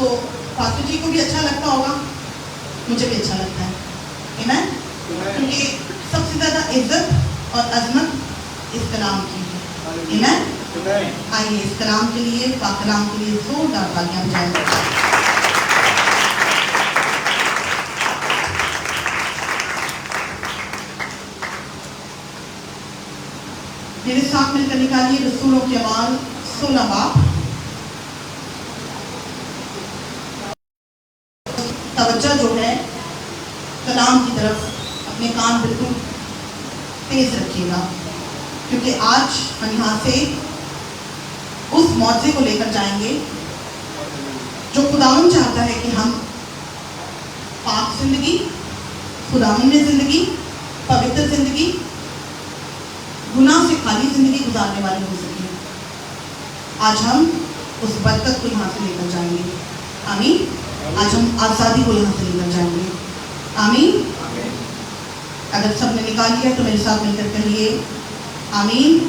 तो पास्टर जी को भी अच्छा लगता होगा, मुझे भी अच्छा लगता है। आमीन। क्योंकि सबसे ज़्यादा इज्जत और अजमत इस कलाम की है। आमीन। आइए इस कलाम के लिए, पाक कलाम के लिए जोरदार तालियां बजाएं। मेरे साथ मिलकर निकालिए रसूलों के अमाल 16 बाब। तवज्जो जो है कलाम की तरफ, अपने कान बिल्कुल तेज रखिएगा, क्योंकि आज हम यहाँ से उस मौजे को लेकर जाएंगे जो खुदावंद चाहता है कि हम पाक जिंदगी, खुदावंद में जिंदगी, पवित्र जिंदगी, गुनाह से खाली जिंदगी गुजारने वाले हो सके। आज हम उस बरकत को यहाँ से लेकर जाएंगे। आमीन। आज हम आज़ादी को यहाँ से लेकर जाएंगे। आमीन। अगर सबने निकाल लिया तो मेरे साथ मिलकर कहिए आमीन।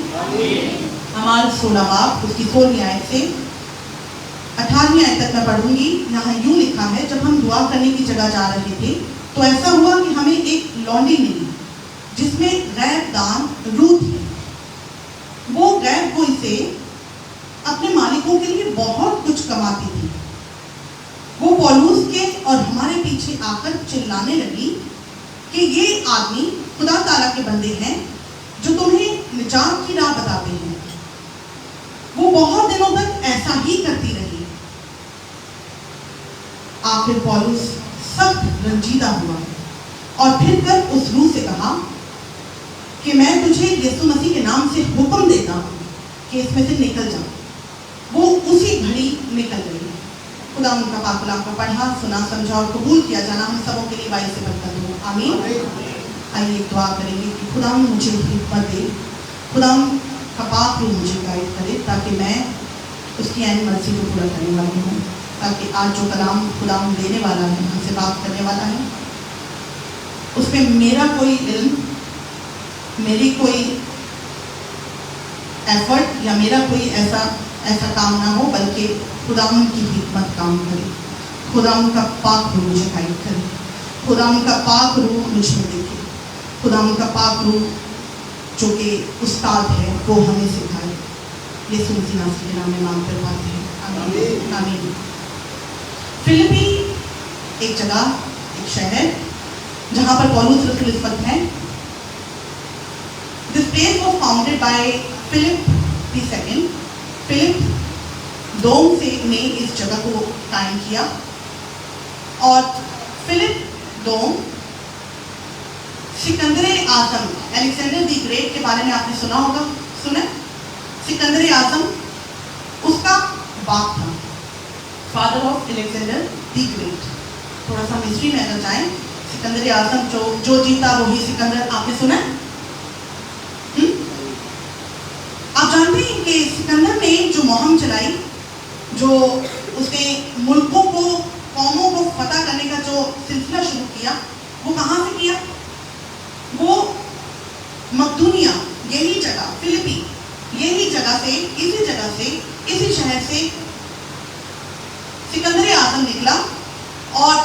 अमाल 16 बाब उसकी 16वीं आयत से 18वीं आयत तक मैं पढ़ूंगी। यहाँ यूं लिखा है, जब हम दुआ करने की जगह जा रहे थे तो ऐसा हुआ कि हमें एक लौंडी मिली जिसमें गैर दान रूह थी। वो गैर कोई से अपने मालिकों के लिए बहुत कुछ कमाती थी। वो पौलुस के और हमारे पीछे आकर चिल्लाने लगी कि ये आदमी खुदा ताला के बंदे हैं जो तुम्हें निजात की राह बताते हैं। वो बहुत दिनों तक ऐसा ही करती रही। आखिर पौलुस सख्त रंजीदा हुआ और फिर कर उस रूह से कहा कि मैं तुझे यीशु मसीह के नाम से हुक्म देता हूँ कि इसमें से निकल जा। वो उसी घड़ी निकल गई। खुदा उनका पाक कलाम को पढ़ा, सुना, समझा और कबूल किया जाना हम सबों के लिए बाई से बरकत हो। आमीन। आइए दुआ करेंगे कि खुदा मुझे हिम्मत दे, खुदा का पाक रूह मुझे गाइड करे ताकि मैं उसकी ऐन मर्जी को पूरा करने वाली हूँ, ताकि आज जो कलाम खुदा देने वाला है, हमसे बात करने वाला है, उसमें मेरा कोई इल्म, मेरी कोई एफर्ट या मेरा कोई ऐसा काम ना हो, बल्कि खुदावंद की हिकमत काम करे। खुदावंद का पाक रूह मुझे गाइड करे, खुदावंद का पाक रूह मुझे देखे, खुदावंद का पाक रूह जो कि उस्ताद है वो हमें सिखाए। यीशु मसीह नासरी के नाम में मांग कर पाते हैं। आमीन। आमीन। फिलिपी एक जगह, एक शहर जहाँ पर पौलुस रसूल इस वक्त है। This place was founded by Philip II. Philip दोम से ने इस जगह को कायम किया और फिलिप दोम सिकंदर आजम, अलेक्जेंडर दी ग्रेट के बारे में आपने सुना होगा। सुने? सिकंदर आजम उसका बाप था, father of Alexander the great. थोड़ा सा हिस्ट्री में अगर जाएं, सिकंदर आजम जो जीता वही सिकंदर, आपने सुना? आप जानते हैं कि सिकंदर ने जो मुहिम चलाई, जो उसने मुल्कों को, कौमों को फतह करने का जो सिलसिला शुरू किया, वो कहाँ से किया? वो मकदूनिया, यही जगह फिलिपी, यही जगह से, इसी शहर से सिकंदर आजम निकला और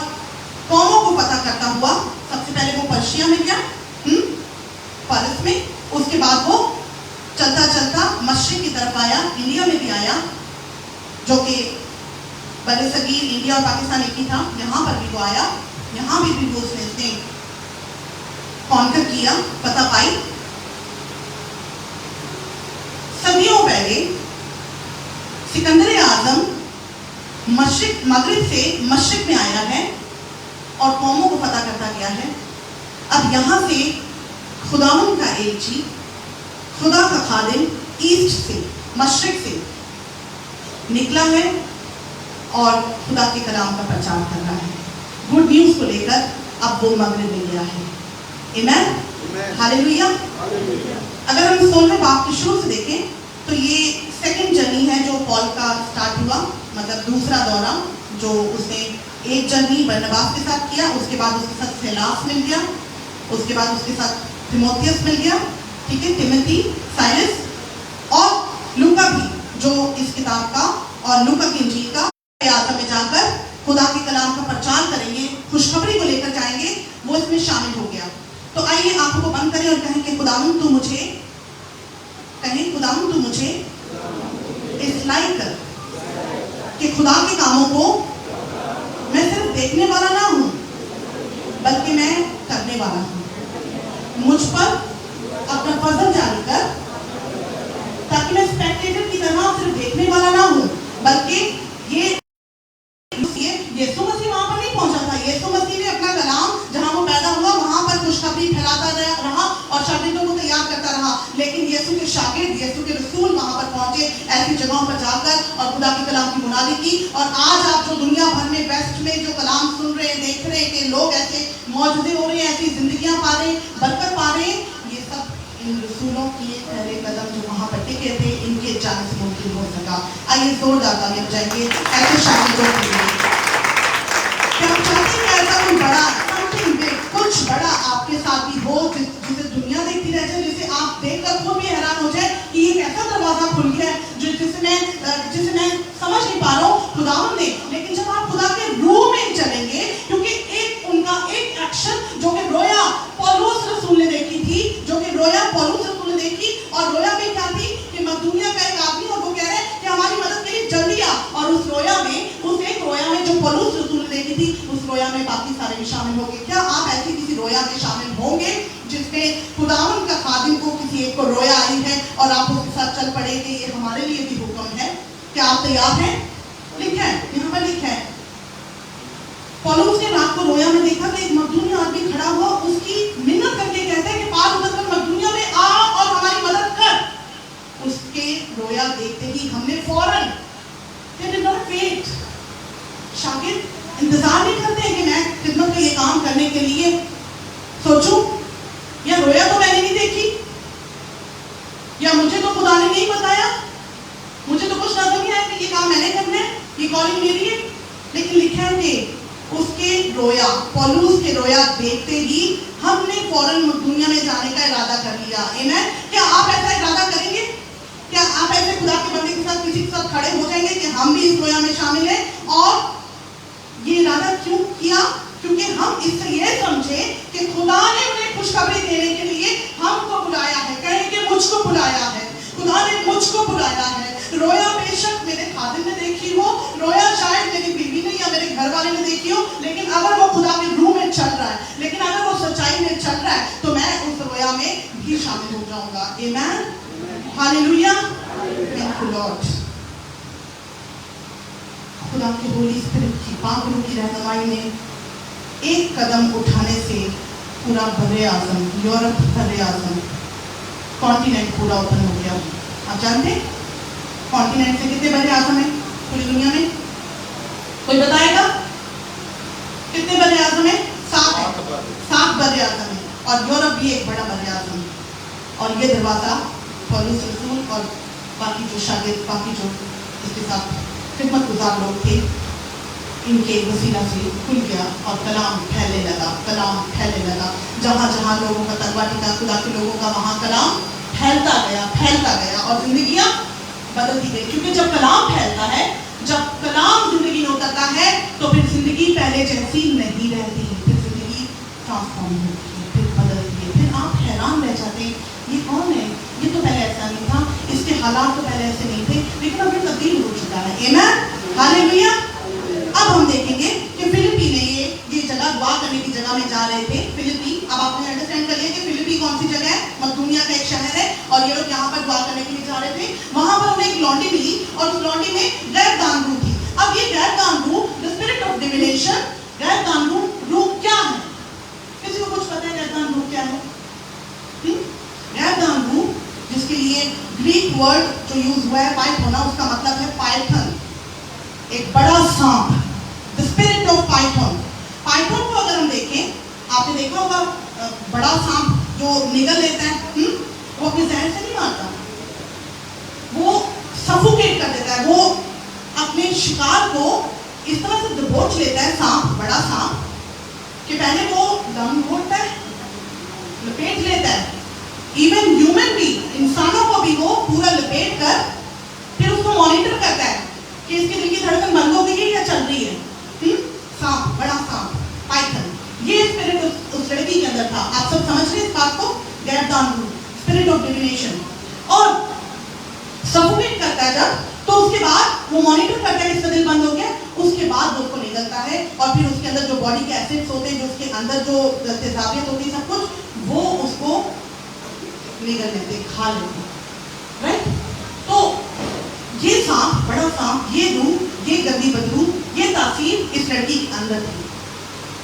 कौमों को फतह करता हुआ सबसे पहले वो पर्शिया में गया, फारस में। उसके बाद वो चलता चलता मशरिक की तरफ आया, इंडिया में भी आया, जो कि बड़े सगीर इंडिया और पाकिस्तान एक ही था। यहाँ पर भी वो आया, यहाँ भी वो उसने कॉन्कर किया, पता पाई। सदियों पहले सिकंदर आजम मगरिब से मशरिक में आया है और कौमों को फतह करता गया है। अब यहाँ से खुदावंद का एलची, खुदा का खादिम ईस्ट से, मशरिक से निकला है और खुदा के कलाम का प्रचार कर रहा है। गुड न्यूज़ को लेकर अब वो मगरिब में गया है। आमीन। हालेलुया। अगर हम 16वें बाब के शुरू से देखें तो ये सेकंड जर्नी है जो पॉल का स्टार्ट हुआ, मतलब दूसरा दौरा जो उसने एक जर्नी बरनबास के साथ किया, उसके बाद उसके साथ सिलास मिल गया, उसके बाद उसके साथ तिमोथियस मिल गया, ठीक है, तिमोथी, साइलस और लूका भी, जो इस किताब का और लूका की इंजील का के आज़म में जाकर खुदा के कलाम का प्रचार करेंगे, खुशखबरी को लेकर जाएंगे, वो इसमें शामिल हो गया। तो आइए आंखों को बंद करें और कहें कि खुदावंद तू मुझे, कहें खुदावंद तू मुझे इस लायक कर कि खुदा के कामों को मैं सिर्फ देखने वाला ना हूं बल्कि मैं करने वाला हूं। मुझ पर अपना फजल जारी कर ताकि मैं स्पेक्टेटर की तरह सिर्फ देखने वाला ना हूं बल्कि यीशु मसीह वहां पर नहीं पहुंचा था। यीशु मसीह ने अपना कलाम जहां वो पैदा हुआ वहां पर खुशखबरी फैलाता रहा और शागिर्दों को तैयार करता रहा, लेकिन यीशु के शागिर्द, यीशु के रसूल वहां पर पहुंचे ऐसी जगहों पर जाकर और खुदा के कलाम की मुनादी की। और आज आप जो दुनिया भर में वेस्ट में जो कलाम सुन रहे हैं, देख रहे हैं कि लोग ऐसे मौजूदे हो रहे हैं, ऐसी जिंदगियां पा रहे हैं, बरकत पा रहे हैं, ये सब इन रसूलों के पहले कदम जो वहां पर टिके थे, इनके जाने से मुमकिन हो सका। आइए जोरदार तालियां बजाएंगे ऐसे शागिर्दों के लिए। क्या आप चाहते हैं ऐसा कोई बड़ा कुछ बड़ा आपके साथ भी हो जिसे दुनिया देखती रह जाए, जिसे आप देखकर खुद भी हैरान हो जाए कि ये कैसा दरवाजा खुल गया है जिसे मैं समझ नहीं पा रहा हूँ खुदावंद ने। लेकिन जब आप खुदा के रूह में चलेंगे, क्योंकि एक उनका एक एक्शन जो कि रोया पौलुस रसूल ने देखी थी, जो कि रोया पौलुस रसूल ने देखी, और रोया में क्या थी कि मकदूनिया का एक आदमी और वो कह रहे हैं कि हमारी मदद के लिए जल्दी आ। और उस रोया में, उस एक रोया में जो पौलुस रसूल ने देखी थी, उस रोया में बाकी सारे भी शामिल होंगे। क्या आप ऐसी किसी रोया में शामिल होंगे जिसमें खुदावंद का खादिम को किसी एक को रोया आई है और आप उसके साथ चल पड़ेंगे? ये हमारे लिए भी हुक्म है। क्या आप तैयार हैं? लिखा है यहाँ पर, लिखा है पौलुस ने रात को रोया में देखा कि एक मकदूनिया आदमी खड़ा हुआ, उसकी मिन्नत करके कहता है कि पार उतरकर मकदूनिया में आ और हमारी मदद कर। उसके रोया देखते ही हमने फौरन शागिर्द इंतजार नहीं करते हैं कि मैं खिदमत का ये काम करने के लिए सोचूं, या रोया तो मैंने नहीं देखी, या मुझे तो खुदा ने नहीं बताया, मुझे तो कुछ नजर नहीं आया कि ये काम मैंने करना है, ये कॉलिंग मेरी है। लेकिन लिखा है कि उसके रोया, पौलुस के रोया देखते ही हमने फौरन दुनिया में जाने का इरादा कर लिया। आमीन। क्या आप ऐसा इरादा करेंगे? क्या आप ऐसे खुदा के बंदे के साथ किसी के साथ खड़े हो जाएंगे कि हम भी इस रोया में शामिल हैं? और ये इरादा क्यों किया? क्योंकि हम इससे ये समझे कि खुदा ने उन्हें खुशखबरी देने के लिए हमको बुलाया है। कहें कि मुझको बुलाया है, खुदा ने मुझको बुलाया है। रोया बेशक मेरे खादिम ने देखी हो, रोया शायद मेरी बीवी ने या मेरे घर वाले ने देखी हो, लेकिन अगर वो खुदा के रूह में चल रहा है, लेकिन अगर वो सच्चाई में चल रहा है, तो मैं उस रोया में भी शामिल हो जाऊंगा। आमीन, हालेलुया, थैंक यू लॉर्ड। खुदा की होली स्पिरिट की पागलों की रहनुमाई में एक कदम उठाने से पूरा बरे आज़म, यूरोप बरे आज़म, कॉन्टिनेंट पूरा ओपन हो गया। आप जानते हैं कॉन्टिनेंट से कितने बरे आज़म है पूरी दुनिया में? कोई बताएगा कितने बरे आज़म है? 7 बरे आज़म है, और यूरोप भी एक बड़ा बरे आज़म है। और ये दरवाज़ा पौलुस रसूल और बाकी जो शागिर्द, बाकी जो इसके साथ खिदमत गुजार लोग थे, इनके वसीला से खुल गया और कलाम फैलने लगा, कलाम फैलने लगा। जहाँ जहाँ लोगों का तलवा टिका खुदा के लोगों का, वहाँ कलाम फैलता गया और जिंदगियाँ बदलती गई। क्योंकि जब कलाम फैलता है, जब कलाम जिंदगी में उतरता है, तो फिर जिंदगी पहले जैसी नहीं रहती है, फिर जिंदगी ट्रांसफॉर्म होती है, फिर बदलती है। फिर आप हैरान रह जाते हैं, ये कौन है? ये तो पहले ऐसा नहीं था, इसके हालात तो पहले ऐसे नहीं थे, लेकिन अब ये तब्दील हो चुका है। आमीन, हालेलुया। अब हम देखेंगे कि फिलिपी ने ये जगह दुआ करने की जगह में जा रहे थे। फिलिपी, अब आपने अंडरस्टैंड कर लिया कि फिलिपी कौन सी जगह है? मकदूनिया का एक शहर है, और ये लोग यहाँ पर दुआ करने के लिए जा रहे थे। वहां पर उन्हें एक लौंडी मिली और उस लौंडी में गैर-दान रूह थी। अब ये गैर-दान रूह, द स्पिरिट ऑफ डिविनेशन, गैर-दान रूह क्या है? किसी को कुछ पता है गैर-दान रूह क्या है? गैर-दान रूह, जिसके लिए ग्रीक वर्ड जो यूज हुआ है पाइथोना, उसका मतलब है पाइथन, एक बड़ा सांप, the spirit of Python. Python को अगर हम देखें, आपने देखा होगा बड़ा सांप जो निगल लेता है, वो अपने जहर से नहीं मारता, वो सफोकेट कर देता है, वो अपने शिकार को इस तरह से दबोच लेता है, सांप, बड़ा सांप, कि पहले वो दम घोटता है, लपेट लेता है। इवन ह्यूमन भी, इंसानों को भी वो पूरा लपेट कर फिर उसको मॉनिटर करता है कि इसके दिल की धड़कन बंद हो गई है या चल रही है? सांप, बड़ा सांप, पाइथन, ये स्पिरिट उस लड़की के अंदर था। आप सब समझ रहे हैं इस बात को? Spirit of divination. और सफोकेट करता है जब, तो उसके बाद वो मॉनिटर करता है कि इसका दिल बंद हो गया, उसके बाद वो उसको निकलता है और फिर उसके अंदर जो बॉडी के एसिड्स होते हैं, जो उसके अंदर जो तेजाबियत होती है, सब कुछ वो उसको निगल लेते, खा लेते, राइट? तो ये सांप, बड़ा सांप, ये रूह, ये गंदी बदबू, ये तासीर इस लड़की के अंदर थी।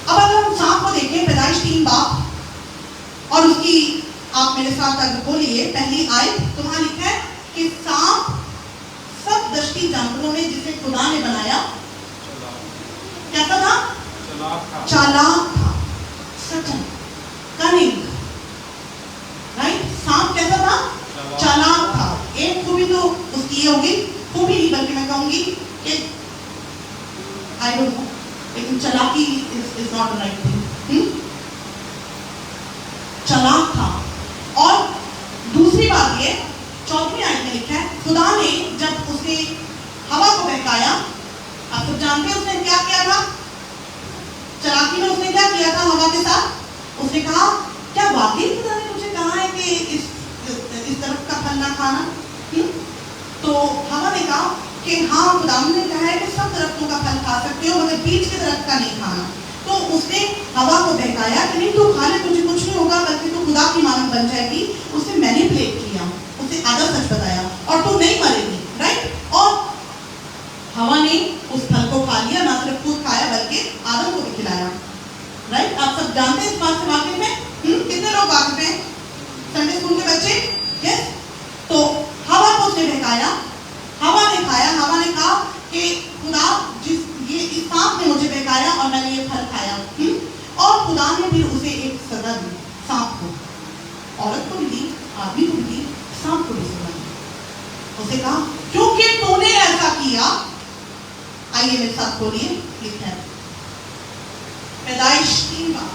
अब अगर हम सांप को देखें, पैदाइश 3 बाप और उसकी, आप मेरे साथ अगर बोलिए पहली आयत, तो वहां लिखा है कि सांप सब दृष्टि जानवरों में जिसे खुदा ने बनाया कैसा था? चालाक था, सटन, कनिंग, राइट? सांप कैसा था? चालाक था। एक खूबी तो उसकी ये होगी, खूबी नहीं बल्कि मैं कहूंगी कि आई डोंट नो, लेकिन चालाकी इज नॉट राइट थिंग। चालाक था। और दूसरी बात ये, 4वीं आयत में लिखा है, खुदा ने जब उसने हवा को बहकाया, आप सब जानते हैं उसने क्या किया था? चालाकी में उसने क्या किया था हवा के साथ? उसने कहा, क्या वाकई खुदा ने मुझे कहा है कि इस तरफ का फल ना खाना? तो हवा ने कहा कि हाँ, खुदा ने कहा है कि सब दरख्तों का फल खा सकते हो, मगर बीच के दरख्त का नहीं खाना। तो उसने हवा को बहकाया कि नहीं, तू खा ले, तुझे कुछ नहीं होगा, बल्कि तू खुदा की मानव बन जाएगी। उसे मैनिपुलेट किया, उसे आधा सच बताया, और तू नहीं मरेगी, राइट? और हवा ने उस फल को खा लिया, ना सिर्फ खुद खाया बल्कि आदम को भी खिलाया, राइट? आप सब जानते हैं इस बात से वाकिफ हैं? कितने लोग वाकिफ हैं? संडे स्कूल के बच्चे? यस। तो हवा को उसने बहकाया, हवा ने खाया, हवा ने कहा कि खुदा इस सांप ने मुझे बहकाया और मैंने ये फल खाया। और खुदा ने फिर उसे एक सजा दी, सांप को। औरत को भी दी, आदमी को भी दी, सांप को भी सजा दी। उसे कहा, क्योंकि तूने ऐसा किया, आइए मेरे साथ बोलिए, लिखा है पैदाइश 3 बार।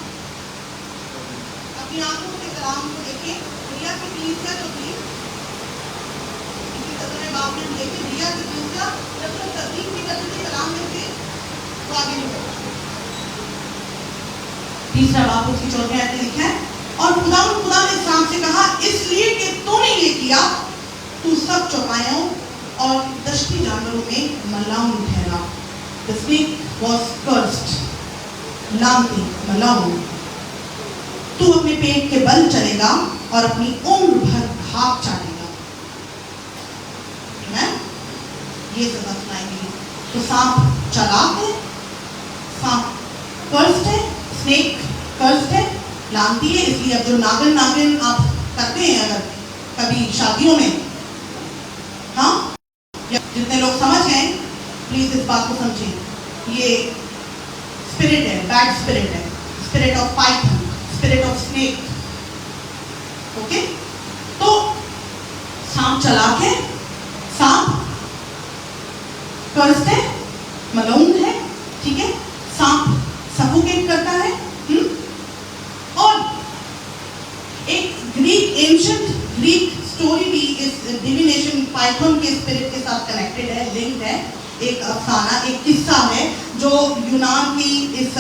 अपनी आंखों से कलाम को देखें, रिया की कलीसिया जो थी, इसी तरह बाप ने देखे, रिया की कलीसिया जब तक तस्दीक की करते थे कलाम में थे, तो आगे नहीं बढ़ा। तीसरा बाप उसकी 4वीं आयत में लिखा है, और खुदा ने सांप से कहा, इसलिए कि तूने ये किया, तू सब चौपायों और दृष्टि जानवरों में मलाउन ठहरा। The snake was cursed, लांती, मलाउन। तू अपने पेट के बल चलेगा और अपनी उम्र भर घाव चाटेगा। ये सजा सुनाई गई। तो सांप चालाक है, सांप कर्स्ड है, स्नेक कर्स्ड है, लांती है। इसलिए अब जो नागिन आप करते हैं अगर कभी शादियों में, हाँ, जितने लोग समझ गए प्लीज इस बात को समझें, ये स्पिरिट है, बैड स्पिरिट है, spirit of python, spirit of snake. Okay? तो सांप चालाक है, सांप कर्स्ड है, मलाउन है, ठीक है? सांप सफोकेट करता है। और एक एंशिएंट ग्रीक स्टोरी भी इस डिविनेशन पाइथन के स्पिरिट के साथ कनेक्टेड है, लिंक्ड है। एक अफसाना, एक किस्सा है जो यूनान की इस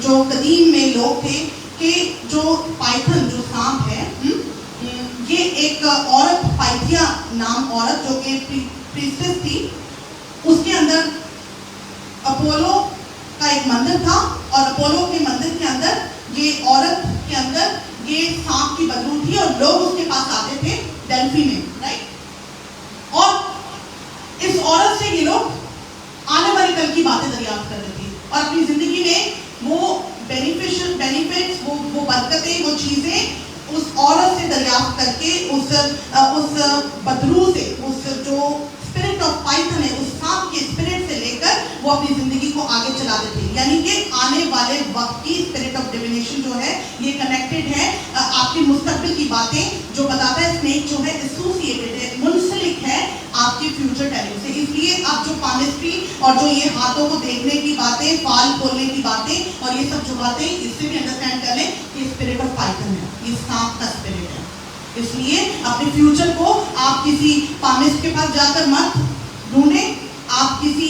जो कदीम में लोग थे कि जो पाइथन, जो सांप है, ये एक औरत, पाइथिया नाम औरत, जो कि प्रीस्टेस थी, उसके अंदर अपोलो का एक मंदिर था, और अपोलो के मंदिर के अंदर ये औरत के अंदर ये सांप की बदबू थी, और लोग उसके पास आते थे डेल्फी में, राइट? और इस औरत से ये लोग आने वाली कल की बातें दरियाफ्त कर रहे थे, और अपनी जिंदगी में वो बेनिफिट्स, वो बरकतें, वो चीजें उस औरत से दरियाफ्त करके, उस बदरू से, उस जो स्पिरिट ऑफ पाइथन है, उस सांप के स्पिरिट से लेकर वो अपनी जिंदगी को आगे चला देते हैं। यानी कि आने वाले वक्त की स्पिरिट ऑफ डिविनेशन जो है, ये कनेक्टेड है आपकी मुस्तकबिल की बातें, जो बताता है स्नेक जो है एसोसिएटेड है, मुंसलिक है आपके फ्यूचर टाइम से। इसलिए आप जो पामिस्ट्री और जो ये हाथों को देखने की बातें, फाल खोलने की बातें और ये सब जो बातें, इससे भी अंडरस्टैंड कर लें कि स्पिरिट ऑफ पाइथन है, ये सांप का स्पिरिट है। इसलिए अपने फ्यूचर को आप किसी पामिस्ट के पास जाकर मत ढूंढें, आप किसी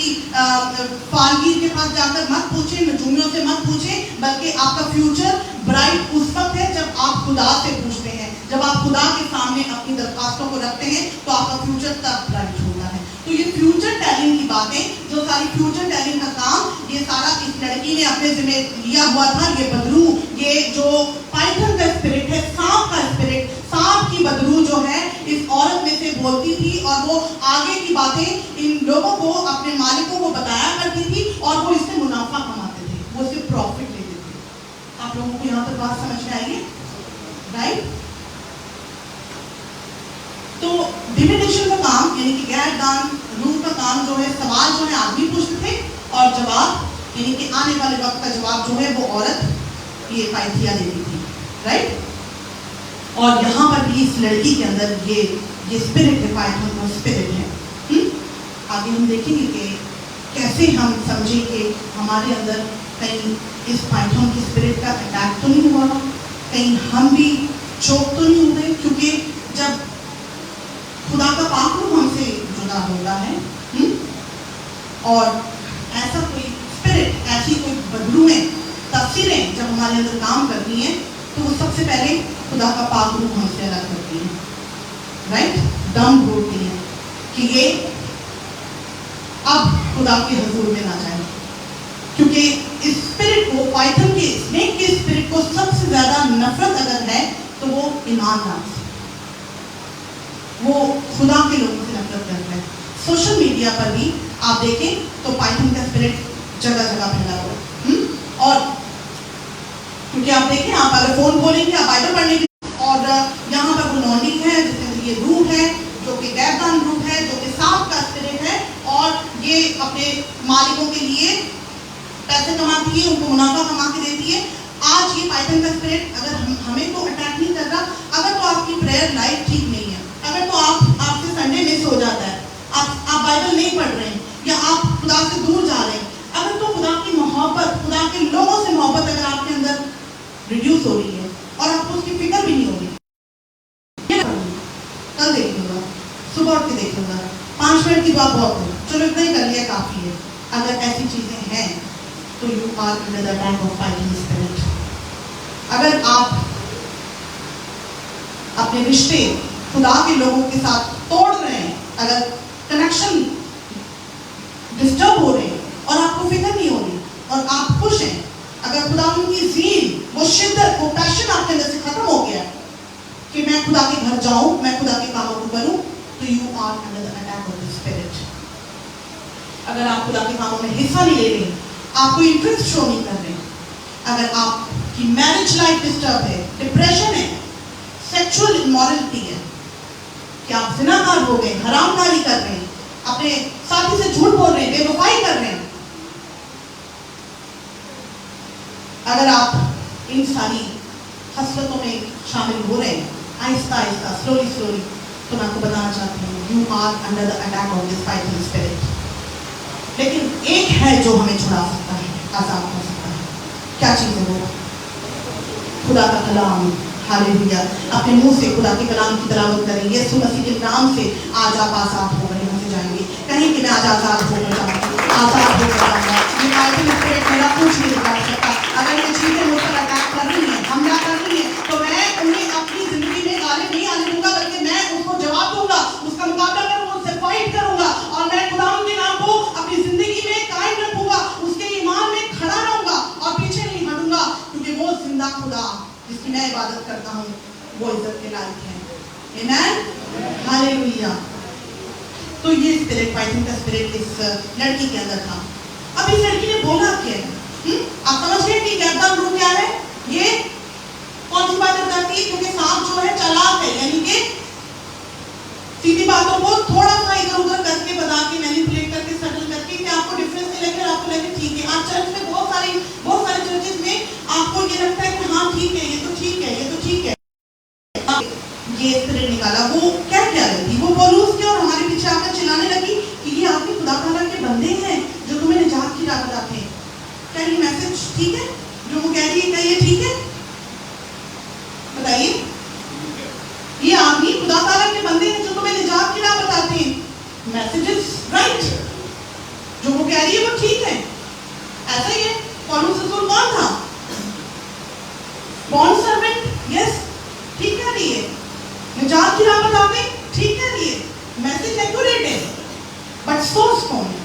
फालगीर के पास जाकर मत पूछें, नजूमियों से मत पूछें, बल्कि आपका फ्यूचर ब्राइट उस वक्त है जब आप खुदा से पूछते हैं, जब आप खुदा के सामने अपनी दरख्वास्तों को रखते हैं, तो आपका फ्यूचर तब ब्राइट होता है। तो ये फ्यूचर टेलिंग की बातें, जो सारी फ्यूचर टेलिंग का काम ये सारा इस लड़की ने अपने जिम्मे लिया हुआ था। ये बदरू, ये जो पाइथन का स्पिरिट है, सांप का स्पिरिट, सांप की बदरू जो है इस औरत में से बोलती थी, और वो आगे की बातें इन लोगों को, अपने मालिकों को बताया करती थी, और वो इससे मुनाफा कमाते थे, वो इससे प्रॉफिट लेते थे। आप लोगों को यहाँ तक बात समझ में आई है, राइट? तो डिविनेशन का काम, यानी कि गैर दान रूह का काम जो है, सवाल जो है आदमी पूछते थे, और जवाब यानी कि आने वाले वक्त का जवाब जो है वो औरत ये पाइथिया देती थी, राइट? और यहाँ पर भी इस लड़की के अंदर ये स्पिरिट है, पाइथन स्पिरिट है। आगे हम देखेंगे कि कैसे हम समझें कि हमारे अंदर कहीं इस पाइथन की स्पिरिट का अटैक तो नहीं हुआ, कहीं हम भी चोक तो नहीं हुए, क्योंकि जब खुदा का पाक रूह हमसे जुदा होता है और ऐसा कोई स्पिरिट, ऐसी कोई बदरूहें, तफसीरें जब हमारे अंदर काम करती हैं, तो वो सबसे पहले खुदा का पाक रूह हमसे अलग करती है, राइट? दम घोटती है कि ये अब खुदा के हुजूर में ना जाए, क्योंकि इस स्पिरिट को, पाइथन के, स्नेक के स्पिरिट को सबसे ज्यादा नफरत अगर है तो वो ईमानदार से, वो खुदा के लोगों से नफरत करता है। सोशल मीडिया पर भी आप देखें तो पाइथन का स्पिरिट जगह जगह फैला हुआ है। और क्योंकि आप देखें, आप अगर फोन खोलेंगे, आप बाइबल पढ़ने की, और यहाँ पर वो नॉनी है, जिसमें ये रूह है जो कि गैरदान रूह है, जो कि सांप का स्पिरिट है, और ये अपने मालिकों के लिए पैसे कमाती है, उनको मुनाफा कमा के देती है। आज ये पाइथन का स्पिरिट अगर हमें तो अटैक नहीं कर रहा, अगर तो आपकी प्रेयर लाइफ ठीक नहीं है, अगर तो आपसे संडे मिस हो जाता है, आप बाइबल नहीं पढ़ रहे हैं, या आप खुदा से दूर जा रहे हैं, अगर तो खुदा की मोहब्बत, खुदा के लोगों से मोहब्बत अगर आपके अंदर रिड्यूस हो रही है और आपको उसकी फिक्र भी नहीं हो रही, कल देख लूंगा, सुबह उठ के देख लूंगा, 5 मिनट की दुआ बहुत है, चलो इतना ही कर लिया काफी है। अगर ऐसी चीजें हैं तो you are under the attack of python spirit. अगर आप अपने रिश्ते खुदा के लोगों के साथ तोड़ रहे हैं, अगर कनेक्शन डिस्टर्ब हो रहे हैं और आपको फिक्र नहीं हो रही और आप खुश हैं, अगर खुदा की ज़ील, वो शिद्दत, वो पैशन आपके अंदर से खत्म हो गया कि मैं खुदा के घर जाऊं, मैं खुदा के कामों को करूं, तो you are under the attack of the spirit. अगर आप खुदा के कामों में हिस्सा नहीं ले रहे, आपको इंटरेस्ट शो नहीं कर रहे, अगर आपकी मैरिज लाइफ डिस्टर्ब है, डिप्रेशन है, सेक्सुअल इमोरलिटी है, कि आप जिनाकार हो गए, हरामकारी कर रहे हैं, अपने साथी से झूठ बोल रहे हैं, बेवफाई कर रहे हैं, अगर आप इन सारी हसरतों में शामिल हो रहे हैं, आहिस्ता आहिस्ता, स्लोली स्लोली, तो मैं आपको बताना चाहती हूँ, you are under the attack of this python spirit. लेकिन एक है जो हमें छुड़ा सकता है, आजाद कर सकता है। क्या चीज़ है वो? खुदा का कलाम। हालेलुया। अपने मुंह से खुदा के कलाम की तिलावत करें, यीशु मसीह के नाम से आज आप आजाद हो गए, यहाँ से जाएंगे, कहीं कि मैं आज आजाद होकर जाऊँगा, आजाद होकर जाऊँगा। ये पाइथन स्पिरिट मेरा कुछ नहीं बिगाड़ सकता। अगर ये चीज़ें मुझ पर अटैक कर रही हैं, हमला कर रही हैं, तो मैं उन्हें अपनी जिंदगी में गालिब नहीं आने दूंगा, बल्कि मैं उसको जवाब दूंगा, उसका मुकाबला करूंगा, उससे फाइट करूंगा, और मैं खुदा के नाम को अपनी जिंदगी में कायम रखूंगा, उसके ईमान में खड़ा रहूंगा और पीछे नहीं हटूंगा, क्योंकि वो जिंदा खुदा जिसकी मैं इबादत करता हूँ वो इज्जत के लायक है। आमीन, हालेलुया। तो ये स्पिरिट, पाइथन का स्पिरिट इस लड़की के अंदर था। अब इस लड़की ने बोला क्या है? आप समझ गए कि गैरदान रूह क्या है? ये कौन सी बात करती है? क्योंकि सांप जो है चालाक है, यानी कि सीधी बातों को थोड़ा सा इधर उधर करके बता के, मैनिपुलेट करके, सटल करके, कि आपको डिफरेंस नहीं लगे, आपको लगे ठीक है। आज चर्च में बहुत सारे चर्चेस में आपको ये लगता है कि हाँ ठीक है, ये तो ठीक है, ये तो ठीक है। ये स्पिरिट निकाला, वो क्या रही थी? वो पौलुस के और हमारे पीछे आकर चिल्लाने लगी कि ये आपके खुदा ताला के बंदे हैं जो तुम्हें निजात की राह बताते हैं। क्या ये मैसेज ठीक है जो वो कह रही है? क्या ये ठीक है? बताइए। ये आदमी खुदा ताला के बंदे हैं जो तुम्हें निजात की राह बताते हैं, मैसेज इज राइट। पौलुस रसूल कौन था? बॉन्ड सर्वेंट, यस, ठीक कह रही है। निजात की राह पर आपने ठीक कह रही है, मैसेज एक्यूरेट है, बट सोर्स कौन है?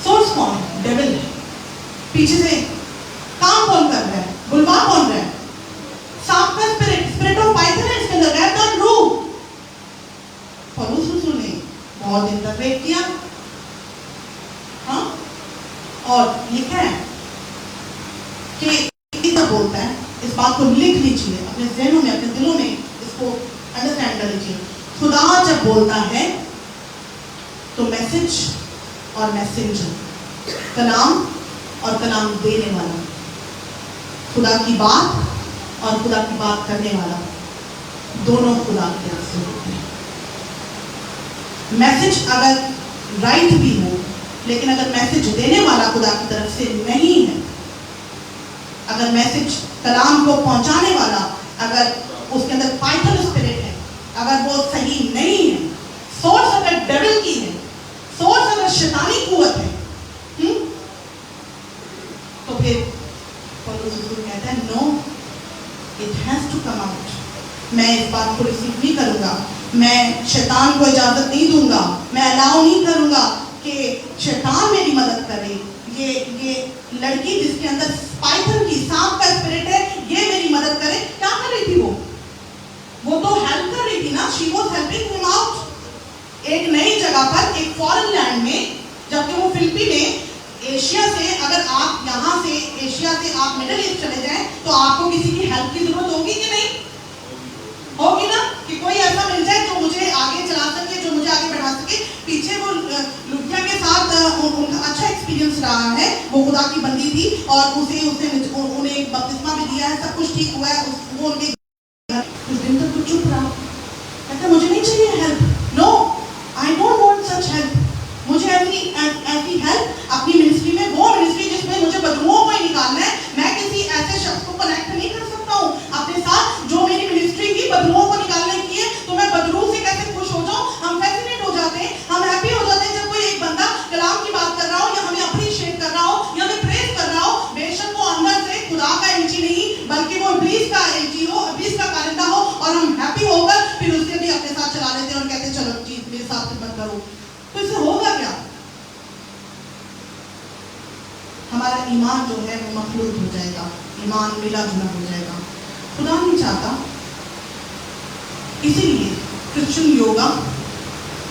सोर्स कौन है? डेविल है। पीछे से काम कौन कर रहा है? बुलवा कौन रहा है? सांप का स्पिरिट, स्पिरिट ऑफ पाइथन है इसके अंदर, रैप ऑन रू। पौलुस रसूल ने बहुत दिन तक वेट किया, हाँ, और लिखा है कि इतना बोलता है, इस बात को लिख लीजिए अपने ज़हनों में, अपने दिलों में, इसको अंडरस्टैंड कर लीजिए। खुदा जब बोलता है तो मैसेज और मैसेंजर, कलाम और कलाम देने वाला, खुदा की बात और खुदा की बात करने वाला, दोनों खुदा की तरफ से होते हैं। मैसेज अगर राइट भी हो, लेकिन अगर मैसेज देने वाला खुदा की तरफ से नहीं है, अगर मैसेज कलाम को पहुंचाने वाला, अगर उसके अंदर पाइथन स्पिरिट है, अगर वो सही नहीं है, सोर्स अगर डेविल की है, सोर्स अगर शैतानी कुव्वत है, तो फिर पौलुस रसूल कहता है no, it has to come out. मैं इस बात को रिसीव नहीं करूंगा, मैं शैतान को इजाजत नहीं दूंगा, मैं अलाउ नहीं करूंगा कि शैतान मेरी मदद करे। ये लड़की जिसके अंदर पाइथन की, सांप का स्पिरिट है, ये मेरी मदद करे। क्या कर रही थी वो तो हेल्प कर रही थी ना, she was helping him out. एक नई जगह पर, एक फॉरेन लैंड में, जबकि वो फिलिपी में, एशिया से, अगर आप यहाँ से एशिया से आप मिडिल ईस्ट चले जाएं तो आपको किसी की हेल्प की जरूरत होगी कि नहीं होगी ना, कि कोई ऐसा मिल जाए जो मुझे आगे चला सके, जो मुझे आगे बढ़ा सके। पीछे वो लुटिया के साथ उनका अच्छा एक्सपीरियंस रहा है, वो खुदा की बंदी थी और उन्हें बपतिस्मा भी दिया है, सब कुछ ठीक हुआ है। वो उनके कुछ दिन तक वो चुप रहा, कहता मुझे नहीं चाहिए help, no, I don't want such help. मुझे ऐसी हेल्प अपनी मिनिस्ट्री में, वो मिनिस्ट्री जिसमें मुझे बदबुओं को ही निकालना है, मैं किसी ऐसे शख्स को कनेक्ट नहीं कर सकता हूँ अपने साथ जो मेरी मिनिस्ट्री की बदबुओं को निकालने की है। तो मैं बदबू से कैसे खुश हो जाऊँ? हम फैसिनेट हो जाते हैं, हम हैप्पी हो जाते हैं जब कोई एक बंदा कलाम की बात कर रहा हो, या हमें अप्रिशिएट कर रहा हो, या हमें प्रेज कर रहा हो। बेशक वो अंदर से खुदा का एजेंसी नहीं, बल्कि वो इब्लीस का एजेंसी हो, इब्लीस का कारिंदा हो, और हम हैप्पी होकर फिर उससे भी अपने साथ चला लेते हैं और कहते हैं चलो जी मेरे साथ खिदमत करो। तो इससे होगा क्या? हमारा ईमान जो है वो मखलूत हो जाएगा, ईमान मिला जुला हो जाएगा। खुदा नहीं चाहता। इसीलिए क्रिश्चियन योगा,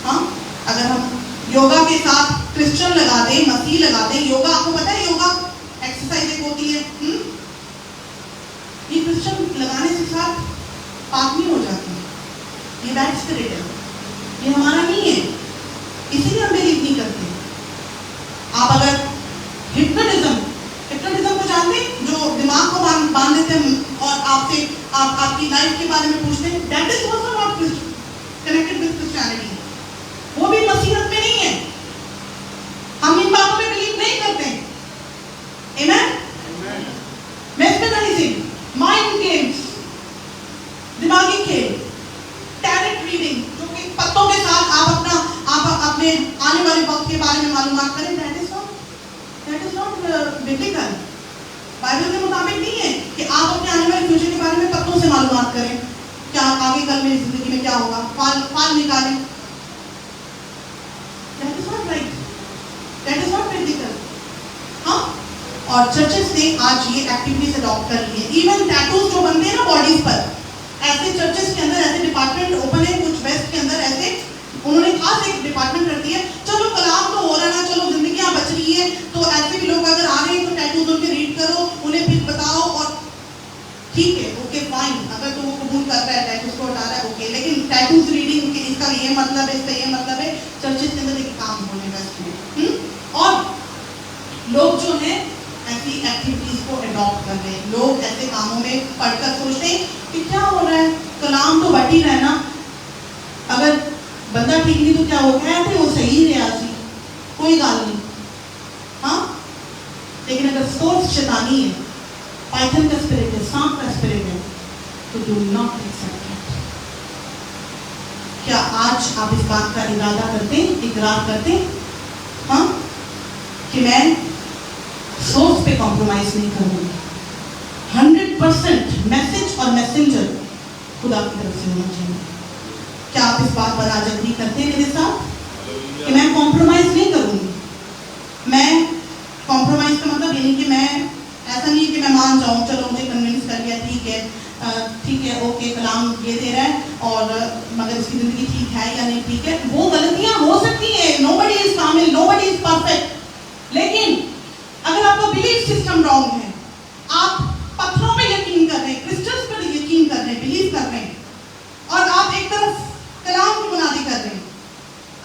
हाँ, अगर हम योगा के साथ क्रिश्चियन लगा दें, मसीह लगा दें, योगा, आपको पता है योगा एक्सरसाइज एक होती है, ये क्रिश्चियन लगाने से साथ पाप नहीं हो जाती, ये बैड स्पिरिट है, ये हमारा नहीं है, इसीलिए हम बिलीव नहीं करते। आप अगर हिप्नोटिज्म को जानते हैं, जो दिमाग को बांध देते हैं और आपसे आपकी लाइफ के बारे में पूछते हैं, that is also not connected with Christianity. वो भी मसीहत में नहीं है, हम इन बातों में बिलीव नहीं करते। आमेन। मेस्मराइजिंग, माइंड गेम्स, दिमागी खेल, टैरेट रीडिंग, जो कि पत्तों के साथ आप अपने आने वाले वक्त के बारे में मालूमात करें, that is not biblical. Bible के मुताबिक नहीं है कि आप अपने आने वाले फ्यूचर के बारे में पत्तों से मालूमात करें, क्या आगे कल मेरी जिंदगी में क्या होगा, फाल निकालें। That is not right, that is not biblical. हाँ, और चर्चेस ने आज ये एक्टिविटीज अडॉप्ट कर ली है। इवन टैटूज जो बनते हैं ना बॉडीज पर, ऐसे चर्चेस के अंदर ऐसे डिपार्टमेंट ओपन है, कुछ वेस्ट के अंदर ऐसे उन्होंने खास एक डिपार्टमेंट कर दिया। चलो कलाम तो हो रहा है ना, चलो जिंदगियां बच रही है, तो ऐसे भी लोग अगर आ रहे हैं तो टैटूज उनके रीड करो, उन्हें फिर बताओ, और ठीक है, ओके फाइन, अगर तो वो कबूल कर रहा है, टैटूज को हटा रहा है, ओके, लेकिन टैटूज रीडिंग इसका ये मतलब है, इसका ये मतलब है, चर्चेस के अंदर एक काम होने का। और लोग जो है ऐसी एक्टिविटीज को अडॉप्ट कर रहे हैं, लोग ऐसे कामों में पढ़कर सोचते हैं कि क्या हो रहा है, कलाम तो बट ही रहना, अगर बंदा ठीक नहीं तो क्या हो गया है, वो सही रहा सी, कोई गाल नहीं। हाँ, लेकिन अगर सोर्स शैतानी है, पाइथन का स्पिरिट है, सांप का स्पिरिट है, तो डू नॉट एक्सेप्ट इट। क्या आज आप इस बात का इरादा करते हैं, इकरार करते हैं, हाँ, कि मैं सोर्स पे कॉम्प्रोमाइज नहीं करूंगी। 100% मैसेज और मैसेंजर खुदा की तरफ से होना चाहिए। क्या आप इस बात पर आज एग्री करते हैं मेरे साथ कि मैं कॉम्प्रोमाइज नहीं करूंगी? मैं कॉम्प्रोमाइज का मतलब ये नहीं कि मैं ऐसा नहीं है कि मैं मान जाऊं, चलो मुझे कन्विंस कर लिया, ठीक है, ओके, कलाम ये दे रहा है और मगर इसकी जिंदगी ठीक है या नहीं ठीक है। वो गलतियां हो सकती हैं, nobody is Kamil, nobody is perfect. लेकिन अगर आपका बिलीफ सिस्टम रॉन्ग है, आप पत्थरों पे यकीन कर रहे हैं, क्रिस्टल्स पर यकीन कर रहे हैं, बिलीव कर रहे हैं, और आप एक तरफ कलाम की मुनादी कर रहे हैं,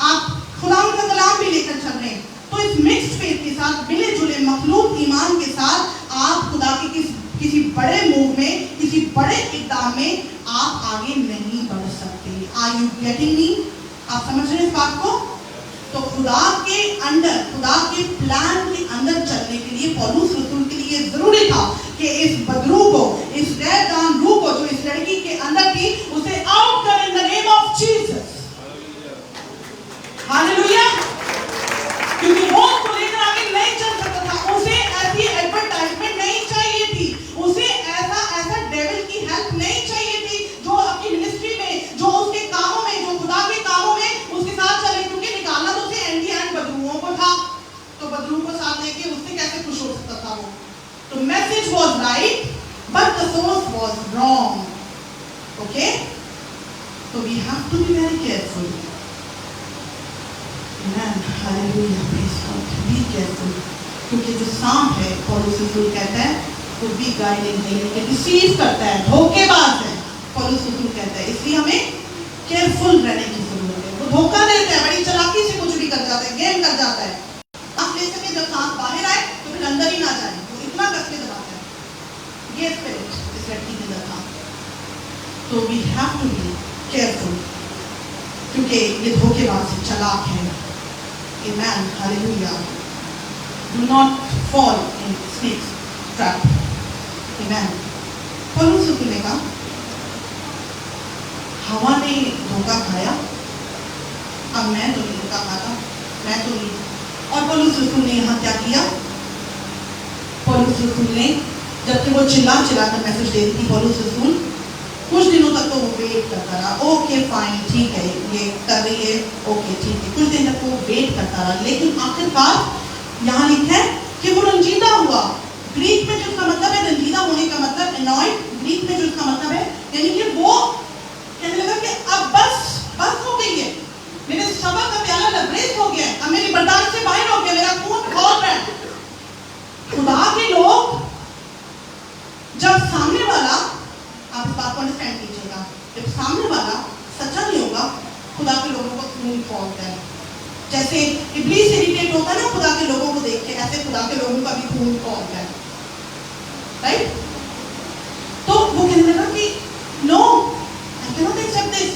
आप खुदा का कलाम भी लेकर चल रहे हैं, तो इस मिक्स्ड फेथ के साथ, मिले जुले मखलूक ईमान के साथ आप खुदा के किसी बड़े मूव में, किसी बड़े इक़दाम में आप आगे नहीं बढ़ सकते। Are you getting me? आप समझ रहे हैं इस बात को? तो खुदा के अंदर, खुदा के प्लान के अंदर चलने के लिए पौलुस रसूल के लिए जरूरी था कि इस बदरू को, इस गैरदान रूह को जो इस लड़की के अंदर थी, उसे आउट कर in the name of Jesus. Hallelujah. क्योंकि वो उसको लेकर आगे नहीं चल सकता था, उसे ऐसी एडवर्टाइजमेंट नहीं चाहिए थी, उसे ऐसा डेविल की हेल्प नहीं चाहिए थी जो अपनी मिनिस्ट्री में, जो उसके कामों में, जो खुदा के कामों में उसके साथ चले। क्योंकि निकालना तो उसे एंटी एंड बदरूओं को था, तो बदरू को साथ लेके उससे कैसे खुश हो सकता था वो? तो message was right but the source was wrong. Okay, तो we have to be very careful. Amen. Hallelujah. Praise God. Be careful. क्योंकि जो सांप है, पौलुस रसूल कहता है, वो भी गाइडिंग है, यानी कि डिसीव करता है, धोखेबाज है, पौलुस रसूल कहता है। इसलिए हमें केयरफुल रहने की जरूरत है। वो धोखा देता है, बड़ी चालाकी से कुछ भी कर जाता है, गेम कर जाता है। आप ले सके जब सांप बाहर आए तो फिर अंदर ही ना जाए, वो इतना कसके दबाता है। ये स्पिरिट इस लड़की के अंदर था। तो we have to be careful, क्योंकि ये धोखेबाज है, चालाक है। Amen. Hallelujah. Do not fall in snake's trap. Amen. पौलुस रसूल ने कहा, हवा ने धोखा खाया, अब मैं तो नहीं धोखा खाता, मैं तो नहीं। और पौलुस रसूल ने यहाँ क्या किया? पौलुस रसूल ने, जबकि वो चिल्ला कर मैसेज दे रही थी, पौलुस रसूल कुछ दिनों तक तो वो वेट करता रहा। ओके फाइन, ठीक है, ये कर रही है, ओके ठीक है, कुछ दिन तक वो वेट करता रहा। लेकिन आखिरकार यहाँ लिखा है कि वो रंजीदा हुआ। ग्रीक में जो उसका मतलब है रंजीदा होने का मतलब, अनॉयड, ग्रीक में जो उसका मतलब है, यानी कि वो कहने लगा कि अब बस हो गई है, मेरे सबर का प्याला लबरेज हो गया है, अब मेरी बर्दाश्त से बाहर हो गया, मेरा खून खौल रहा है। खुदा के लोग जब सामने वाला, आप इस बात को अंडरस्टैंड कीजिएगा, जब सामने वाला सच्चा नहीं होगा, खुदा के लोगों को खून खौलता है। जैसे इब्लीस इरिटेट होता है ना खुदा के लोगों को देख के, ऐसे खुदा के लोगों का भी खून खौलता है, राइट? तो वो कहने लगा कि no, I can not accept this.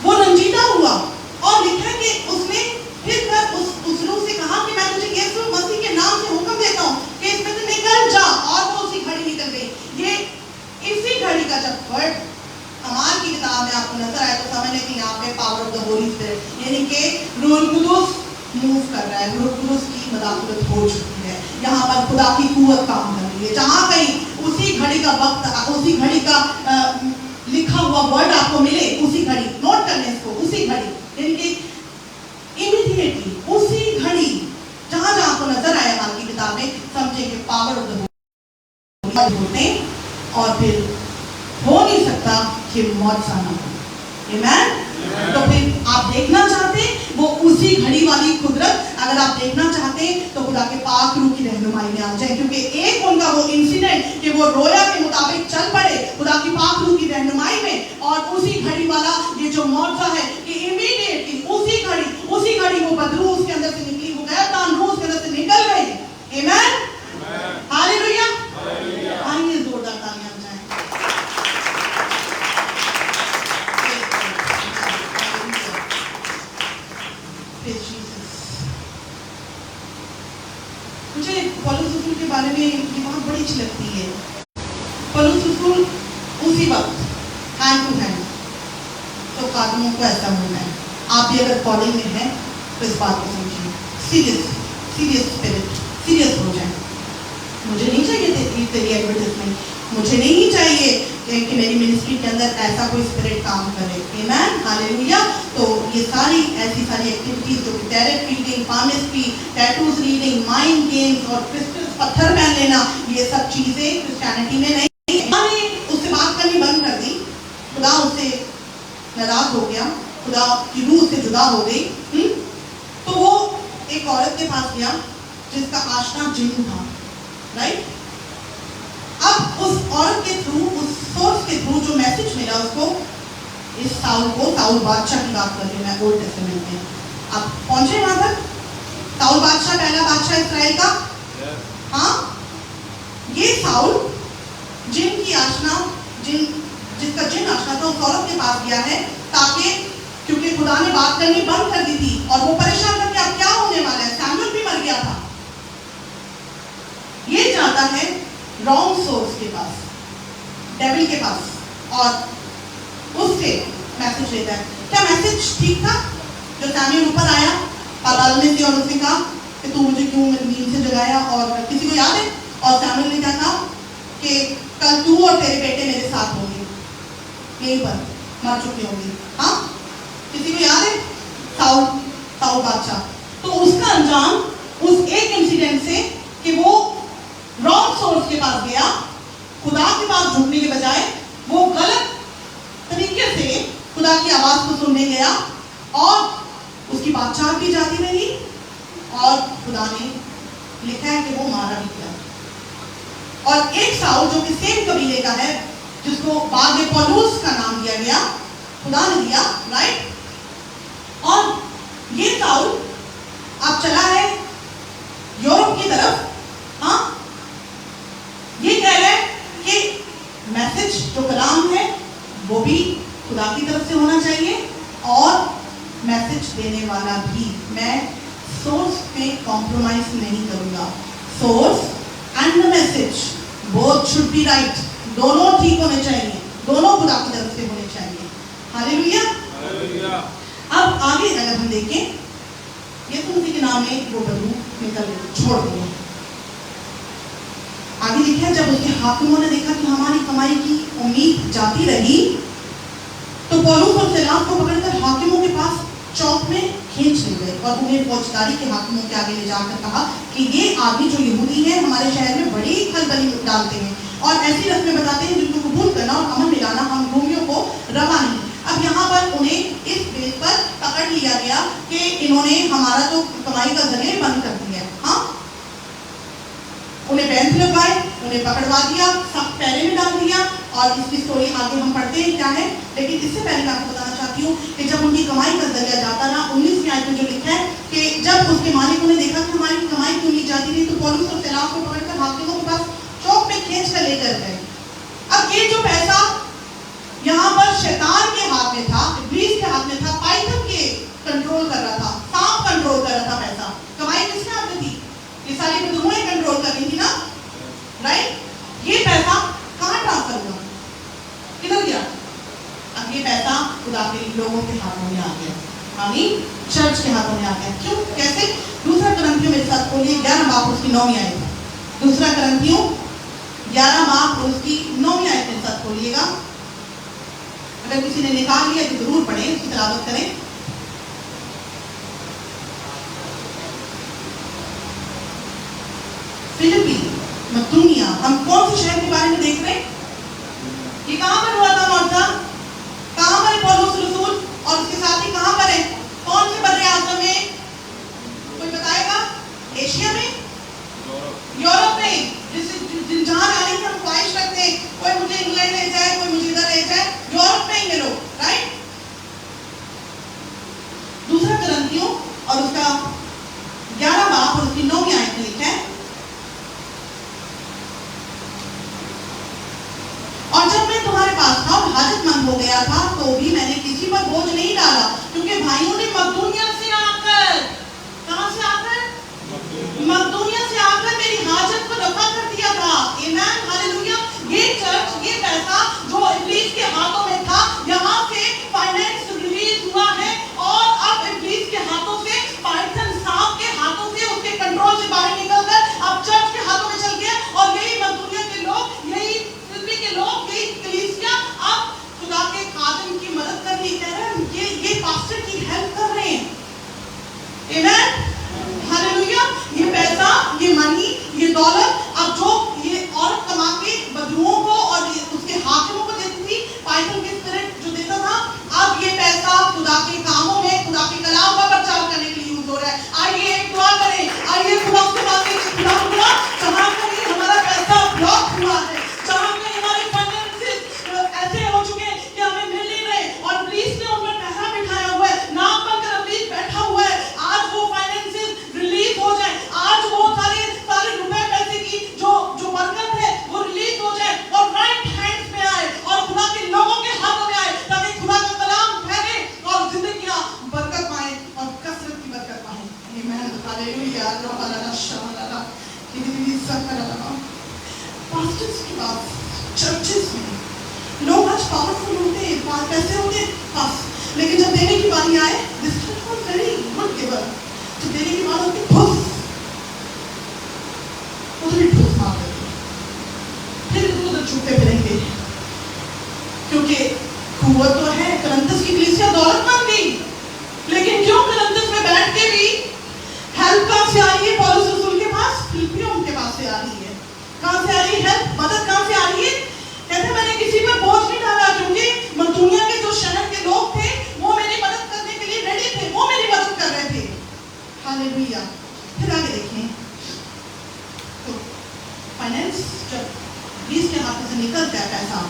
वो रंजीदा हुआ और लिखा है कि उसने फिर उस रूह से कहा कि मैं तुझे यीशु मसीह के नाम से हुक्म देता हूँ कि इसमें से निकल जा, और वो उसी घड़ी निकल गई। ये इसी घड़ी का जब वर्ड कमाल की किताब में आपको नजर आए तो समझने की यहाँ पे power of the Holi spirit, यानी कि रूह कुदुस मूव कर रहा है, रूह कुदुस की मदाखलत हो चुकी है, यहाँ पर खुदा की कुव्वत काम कर रही है। जहाँ कहीं उसी घड़ी का वक्त, उसी घड़ी का लिखा हुआ वर्ड आपको मिले, उसी घड़ी, नोट करने इसको, उसी घड़ी, यानी कि इमीडिएटली उसी घड़ी जहाँ जहाँ आपको नजर आया माल की किताब में, समझे कि पावर ऑफ द होली होते हैं, और फिर हो नहीं सकता कि मौत सा ना हो। आमीन। तो फिर आप देखना चाहते हैं वो उसी घड़ी वाली कुदरत, अगर आप देखना चाहते हैं तो खुदा के पाक रूह की रहनुमाई में आ जाए, क्योंकि एक उनका वो इंसिडेंट कि वो रोया के मुताबिक चल पड़े खुदा की पाक रूह की रहनुमाई में, और उसी घड़ी वाला ये जो मौजज़ा है कि इमीडिएटली उसी घड़ी वो बदरू उसके अंदर से निकली, वो गैरदान रूह उसके अंदर से निकल गई। आमीन, हालेलुया। आइए जोरदार तालियां बजाएं। मुझे पौलुस रसूल के बारे में ये बात बड़ी अच्छी लगती है। पौलुस रसूल उसी वक्त हैंड टू हैंड तो कादमों को ऐसा होना है। आप भी अगर कॉलिंग में हैं तो इस बात को समझिए, सीरियस स्पिरिट, सीरियस हो जाए। मुझे नहीं चाहिए तेरी एडवर्टाइजमेंट, मुझे नहीं चाहिए कि मेरी मिनिस्ट्री के अंदर ऐसा कोई स्पिरिट काम करे। आमेन, हालेलुया। तो ये सारी ऐसी सारी एक्टिविटीज जो tarot reading, palmistry, tattoos reading, mind games और क्रिस्टल पत्थर पहन लेना, ये सब चीजें क्रिश्चियनिटी में नहीं। मैंने उससे बात करनी बंद कर दी, खुदा उससे नाराज हो गया, खुदा की रूह से जुदा हो गई। तो वो एक औरत के पास गया जिसका आशना जिन था, राइट। अब उस औरत के थ्रू, उस सोर्स के थ्रू जो मैसेज मिला उसको, इस साउल को, साउल बादशाह की बात कर रही हूँ मैं ओल्ड टेस्टामेंट में। अब पहुंचे वहां तक, साउल बादशाह पहला बादशाह इस्राएल का। हाँ, ये साउल जिनकी आशना, जिसका जिन आशना था, उस औरत के पास गया है ताकि, क्योंकि खुदा ने बात करनी बंद कर दी थी और वो परेशान था कि अब क्या होने वाला है। सैमुएल भी मर गया था। ये जाता है रॉन्ग सोर्स के पास, डेविल के पास, और उससे मैसेज लेता है। क्या मैसेज ठीक था? जो सैमुएल ऊपर आया पाताल से और उसने कहा कि तू मुझे क्यों नींद से जगाया, और किसी को याद है? और सैमुएल ने क्या कहा कि कल तू और तेरे बेटे मेरे साथ होंगे, यहीं पर मर चुके होंगे। हाँ, किसी को याद है? साउल बादशाह। तो उसका अंजाम उस एक इंसिडेंट से कि वो रॉन्ग सोर्स के पास गया, खुदा के पास झुकने के बजाय वो गलत तरीके से खुदा की आवाज को सुनने गया, और उसकी बादशाह की जाती रही, और खुदा ने लिखा है कि वो मारा भी गया। और एक साउल जो कि सेम कबीले का है, जिसको बाद में पौलुस का नाम दिया गया, खुदा ने दिया, राइट। और ये साउल अब चला है यूरोप की तरफ। हाँ, ये कह रहा है कि मैसेज जो कलाम है वो भी खुदा की तरफ से होना चाहिए, और मैसेज देने वाला भी, मैं सोर्स पे कॉम्प्रोमाइज नहीं करूंगा। Source and the message both should be right, दोनों ठीक होने चाहिए, दोनों खुदा की तरफ से होने चाहिए। हालेलुया। अब आगे अगर हम देखें, ये तो उसी के नाम में वो बदू निकल छोड़ दिया। आगे लिखा, जब उसके हाकिमों ने देखा कि हमारी कमाई की उम्मीद जाती रही, तो पौलुस और सीलास को पकड़कर हाकिमों के पास चौक में खींच ले गए और उन्हें फौजदारी के हाकिमों के आगे ले जाकर कहा कि ये आदमी जो यहूदी है हमारे शहर में बड़ी खलबली डालते हैं और ऐसी रस्में बताते हैं जिनको कबूल करना और अमल में लाना हम भूमियों को रवा नहीं। अब यहाँ पर उन्हें इस बेस पर पकड़ लिया गया कि इन्होंने हमारा जो कमाई का जरिए बंद कर दिया है। हाँ, उन्हें बैंड लगवाए, उन्हें पकड़वा दिया, सब पहले में डाल दिया, और इसकी स्टोरी आगे हम पढ़ते हैं क्या है। लेकिन इससे पहले मैं आपको बताना चाहती हूँ कि जब उनकी कमाई का जरिया जाता ना, 19वीं आयत में जो लिखा है कि जब उसके मालिकों ने देखा कि हमारी कमाई क्यों नहीं जाती थी, तो पौलुस और सीलास को पकड़कर हाकिमों के पास चौक में खींच कर लेकर गए। अब ये जो पैसा यहाँ पर शैतान के हाथ में था, इब्लीस के हाथ में था, पाइथन के कंट्रोल कर रहा था, सांप कंट्रोल कर रहा था। पैसा कमाई किसके हाथ में थी? ये सारी बदबूएं कंट्रोल कर रही थी ना, राइट। ये पैसा कहाँ ट्रांसफर हुआ, किधर गया? अब ये पैसा खुदा के लोगों के हाथों में आ गया, आमीन, चर्च के हाथों में आ गया। क्यों, कैसे? दूसरा करंथियों मेरे साथ खोलिए 11 बाब उसकी 9वीं आयत। दूसरा करंथियों 11 बाब उसकी 9वीं आयत मेरे साथ खोलिएगा। अगर किसी ने निकाल लिया तो जरूर पढ़ें, उसकी तिलावत करें। फिलिपी, मकदूनिया, हम कौन से शहर के बारे में देख रहे हैं? ये कहां पर हुआ था मौजा? कहां पर पौलुस रसूल और उसके साथी कहां पर है? कौन से बर्रे आजम में? कोई बताएगा? एशिया में, यूरोप में, जहां जाने की हम ख्वाहिश रखते हैं, कोई मुझे इंग्लैंड ले जाए, कोई मुझे इधर ले जाए, यूरोप में ही मिलो, राइट। दूसरा करंथियों और उसका 11 बाब और उसकी 9वीं आयत में लिखा है, और जब मैं तुम्हारे पास था और हाजतमंद हो गया था तो भी मैंने किसी पर बोझ नहीं डाला, क्योंकि भाइयों ने मकदूनिया से आकर, कहां से आकर? मकदूनिया से आकर मेरी हाजत को रफा कर दिया था। आमीन, हालेलुया। ये चर्च, ये पैसा जो इब्लीस के हाथों में था, यहाँ से फाइनेंस रिलीज हुआ है, और अब इब्लीस के हाथों से, पाइथन सांप के हाथों से, उसके कंट्रोल से बाहर निकलकर सफर लगा पास्टर्स की बात, चर्चेस में लोग आज पावरफुल होते हैं, पैसे होते हैं बस, लेकिन जब देने की बारी आए, this church was very good giver, जब देने की बात होती ठुस, उधर ठुस मार देते, फिर उधर छुपे फिरेंगे, क्योंकि कुव्वत तो है। करंतस की कलीसिया दौलतमंद थी, लेकिन क्यों करंतस में बैठ के भी हेल्प कहाँ से आ रही है? पौलुस रसूल के पास, फिलिपियों उनके पास से आ रही है। कहाँ से आ रही है हेल्प, मदद कहाँ से आ रही है? कहते मैंने किसी पर बोझ नहीं डाला, क्योंकि दुनिया के जो शहर के लोग थे वो मेरी मदद करने के लिए रेडी थे, वो मेरी मदद कर रहे थे। हालेलुया। फिर आगे देखें तो फाइनेंस जब बीस के हाथ से निकलता है पैसा,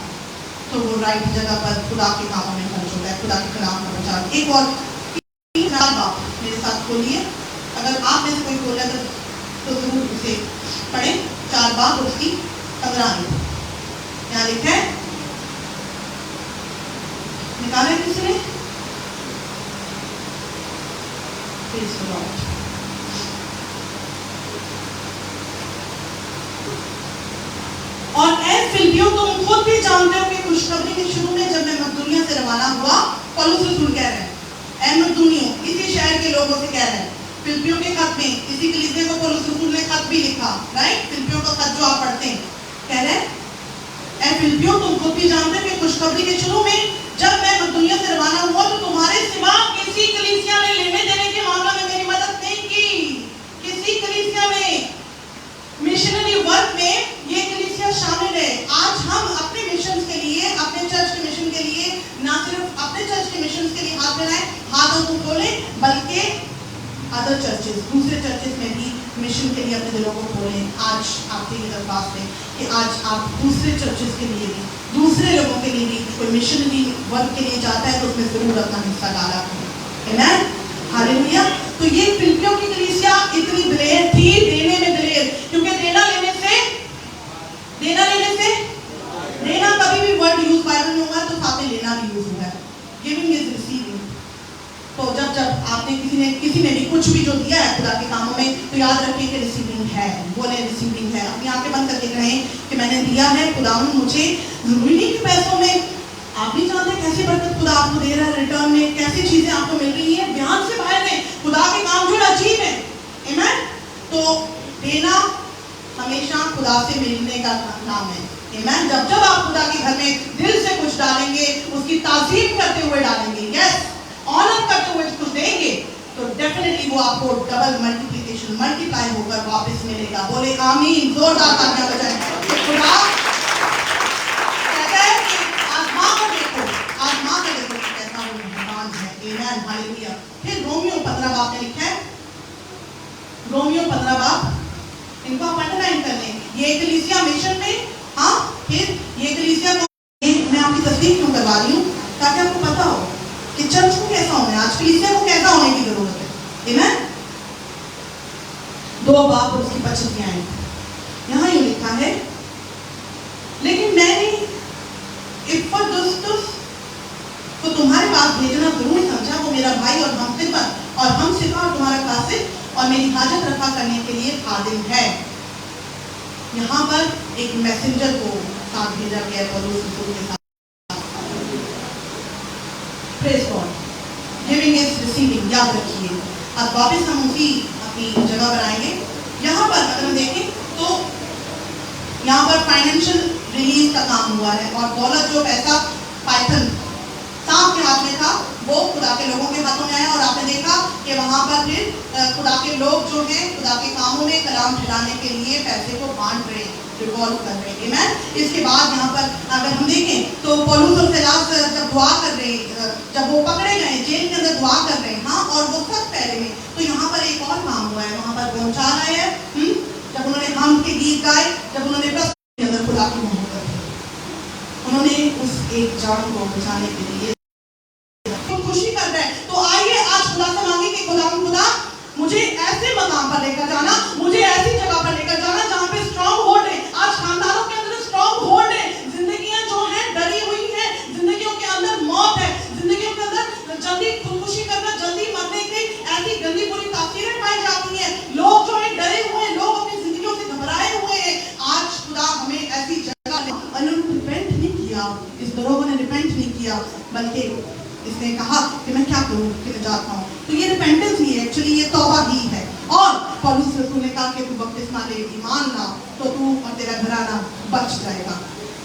तो वो राइट जगह पर खुदा के कामों में खर्च होता है, खुदा के कलाम का प्रचार। एक और 4 बात मेरे साथ खोलिए, अगर आप में से कोई खोला तो जरूर उसे पढ़ें। 4 बात उसकी 15 यहाँ लिखा है, निकाला है किसी ने? और ऐ फिलिपियों, तुम खुद भी जानते हो कि खुशखबरी के शुरू में जब मैं मकदूनिया से रवाना हुआ, पौलुस रसूल कह रहे हैं, ऐ मकदूनियों, इसी शहर के लोगों से कह रहे हैं, फिलिपियों के खत में, इसी कलीसिया को पौलुस रसूल ने खत भी लिखा, राइट? फिलिपियों का खत जो आप पढ़ते हैं, कह रहे हैं ऐ फिलिपियों, तुम खुद भी जानते हो कि खुशखबरी के शुरू में जब मैं मकदूनिया से रवाना हुआ, तो तुम्हारे सिवा किसी कलीसिया ने लेने देने के मामले में मेरी मदद नहीं की। किसी कलीसिया में, मिशनरी वर्क में ये कलीसिया शामिल है। आज हम अपने मिशन के लिए, अपने चर्च के मिशन के लिए, ना सिर्फ अपने चर्च के मिशन के लिए हाथ मिलाएं, हाथों को खोलें, बल्कि अदर चर्चेस, दूसरे चर्चेस में भी मिशन के लिए अपने दिलों को खोलें। आज आपकी ये दरख्वास्त है कि आज आप दूसरे चर्चेस के लिए भी, दूसरे लोगों के लिए भी कोई मिशनरी वर्क के लिए जाता है तो उसमें जरूर अपना हिस्सा डाला करें। आमीन, हालेलुया। तो ये फिलिपियों की कलीसिया इतनी दिलेर थी, देने में दिलेर, क्योंकि देना लेने से देना कभी भी वर्ड यूज बाइबल में होगा तो साथ में लेना भी यूज होगा। Giving is receiving. तो जब आपने किसी ने भी कुछ भी जो दिया है खुदा के कामों में, तो याद रखिए कि रिसीविंग है, बोले रिसीविंग है। अपनी आंखें बंद करके कहें कि मैंने दिया है, खुदा मुझे जरूरी नहीं कि पैसों में, आप भी जानते हैं कैसी बरकत खुदा आपको दे रहा है, रिटर्न में कैसी चीजें आपको मिल रही है, बयान से बाहर में खुदा के काम जो अजीब है। आमीन। तो देना हमेशा खुदा से मिलने का नाम है। आमीन। जब आप खुदा के घर में दिल से कुछ डालेंगे, उसकी ताज़ीम करते हुए डालेंगे, यस, ऑनर करते हुए कुछ देंगे, तो डेफिनेटली वो आपको डबल मल्टीप्लिकेशन, मल्टीप्लाई होकर वापस मिलेगा। बोले आमीन, जोरदार तालियां बजाएं। खुदा कहता है कि आजमा कर देखो कि कैसा वो मेहमान है। आमीन, हालेलुया। फिर रोमियो 15 बाब में लिखा है, रोमियो 15 बाब, इनको आप अंडरलाइन कर लें। ये कलीसिया मिशन में, हाँ, फिर ये कलीसिया मैं आपकी तस्दीक क्यों करवा रही हूँ, ताकि आपको पता हो कि चर्च को कैसा होना है, आज कलीसिया को कैसा होने की जरूरत है। आमीन। 2 बाब और उसकी 25 आयत, यहाँ यूँ लिखा है, लेकिन मैंने इपफ्रोदितुस को तुम्हारे पास भेजना जरूर समझा, वो मेरा भाई और हमसिफा और तुम्हारा कासिद और मेरी हाजत रफा करने के लिए खादिम है। यहाँ पर एक मैसेंजर को साथ भेजा गया पौलुस रसूल के साथ। Praise God. Giving is receiving, याद रखिए। अब वापस हम उसी अपनी जगह पर आएंगे। यहाँ पर अगर हम देखें तो यहाँ पर फाइनेंशियल रिलीज का काम हुआ है, और दौलत जो पैसा पाइथन सांप के हाथ में था वो खुदा के लोगों के हाथों में आया, और आपने देखा कि वहाँ पर फिर खुदा के लोग जो हैं खुदा के कामों में कलाम फैलाने के लिए पैसे को बांट रहे, रिवॉल्व कर रहे हैं। आमीन। इसके बाद यहाँ पर अगर हम देखें तो पौलुस और सीलास जब दुआ कर रहे, जब वो पकड़े गए, जेल के अंदर दुआ कर रहे हैं, हाँ, और वो सब पहले में, तो यहाँ पर एक और काम हुआ है, वहाँ पर गोंचाल आए हैं, जब उन्होंने हम के गीत गाए, जब उन्होंने के अंदर खुदा की मोहब्बत की, उन्होंने उस एक जड़ को बचाने के लिए खुशी कर रहे हैं। तो आइए आज खुदा से मांगे कि खुदा मुझे ऐसे मकाम पर लेकर जाना, मुझे ऐसी जगह पर लेकर जाना जहाँ पे स्ट्रॉन्ग होल्ड है। आज खानदानों के अंदर स्ट्रॉन्ग होल्ड है, जिंदगियां जो हैं डरी हुई हैं, जिंदगियों के अंदर मौत है, जिंदगियों के अंदर जल्दी खुदकुशी करना, जल्दी मरने की ऐसी गंदी बुरी तासीरें पाई जाती हैं। लोग जो है डरे हुए हैं, लोग अपनी जिंदगियों से घबराए हुए बल्कि इसने कहा कि मैं क्या करूं कि मैं जाता हूं। तो ये रिपेंटेंस ही है, एक्चुअली ये तौबा ही है। और पौलुस रसूल ने कहा कि तू बपतिस्मा ले, ईमान ला, तो तू और तेरा घराना बच जाएगा,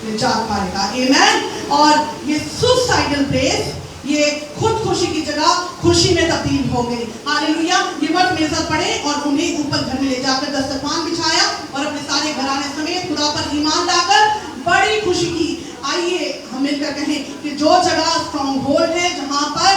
निजात पाएगा। आमीन। और ये सुसाइडल प्रेस, ये खुदकुशी की जगह खुशी में तब्दील हो गई। हालेलुया। ये वर्ड मेरे साथ पढ़े। और उन्हें ऊपर घर में ले जाकर दस्तरखान बिछाया और अपने सारे घराने समेत खुदा पर ईमान लाकर बड़ी खुशी की। आइए हम मिलकर कहें कि जो जगह स्ट्रॉन्ग होल्ड है, जहां पर